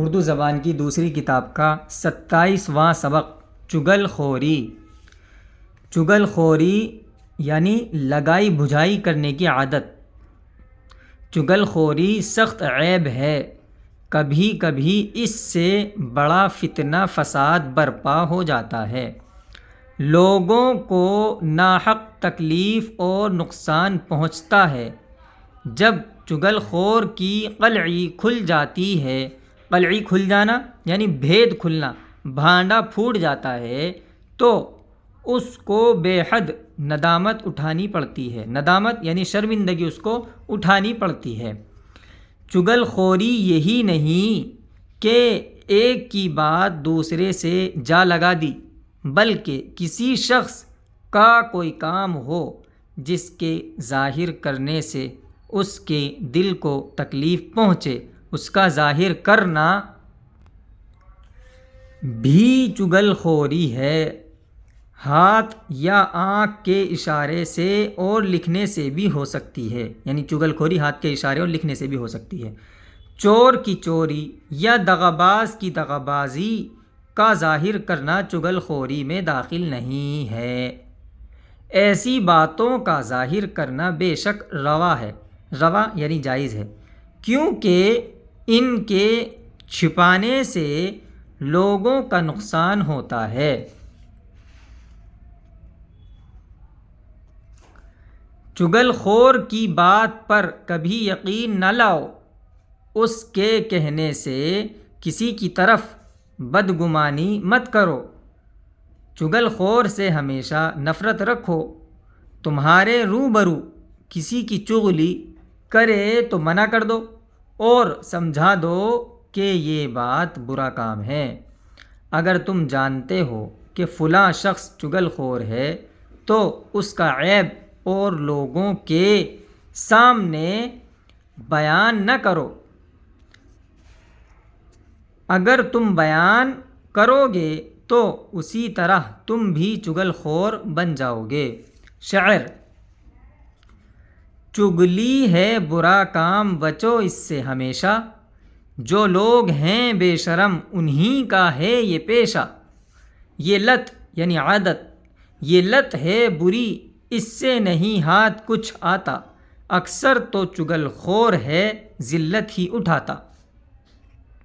اردو زبان کی دوسری کتاب کا 27واں سبق چغل خوری۔ چغل خوری یعنی لگائی بجھائی کرنے کی عادت۔ چغل خوری سخت عیب ہے، کبھی کبھی اس سے بڑا فتنہ فساد برپا ہو جاتا ہے، لوگوں کو ناحق تکلیف اور نقصان پہنچتا ہے۔ جب چغل خور کی قلعی کھل جاتی ہے، قلعی کھل جانا یعنی بھید کھلنا، بھانڈا پھوٹ جاتا ہے، تو اس کو بے حد ندامت اٹھانی پڑتی ہے۔ ندامت یعنی شرمندگی اس کو اٹھانی پڑتی ہے۔ چغل خوری یہی نہیں کہ ایک کی بات دوسرے سے جا لگا دی، بلکہ کسی شخص کا کوئی کام ہو جس کے ظاہر کرنے سے اس کے دل کو تکلیف پہنچے، اس کا ظاہر کرنا بھی چغل خوری ہے۔ ہاتھ یا آنکھ کے اشارے سے اور لکھنے سے بھی ہو سکتی ہے، یعنی چغل خوری ہاتھ کے اشارے اور لکھنے سے بھی ہو سکتی ہے۔ چور کی چوری یا دغاباز کی دغابازی کا ظاہر کرنا چغل خوری میں داخل نہیں ہے۔ ایسی باتوں کا ظاہر کرنا بے شک روا ہے، روا یعنی جائز ہے، کیونکہ ان کے چھپانے سے لوگوں کا نقصان ہوتا ہے۔ چغل خور کی بات پر کبھی یقین نہ لاؤ، اس کے کہنے سے کسی کی طرف بدگمانی مت کرو۔ چغل خور سے ہمیشہ نفرت رکھو۔ تمہارے روبرو کسی کی چغلی کرے تو منع کر دو اور سمجھا دو کہ یہ بات برا کام ہے۔ اگر تم جانتے ہو کہ فلاں شخص چغل خور ہے تو اس کا عیب اور لوگوں کے سامنے بیان نہ کرو۔ اگر تم بیان کرو گے تو اسی طرح تم بھی چغل خور بن جاؤ گے۔ شعر: چغلی ہے برا کام بچو اس سے ہمیشہ، جو لوگ ہیں بے شرم انہی کا ہے یہ پیشہ۔ یہ لت یعنی عادت، یہ لت ہے بری اس سے نہیں ہاتھ کچھ آتا، اکثر تو چغل خور ہے ذلت ہی اٹھاتا۔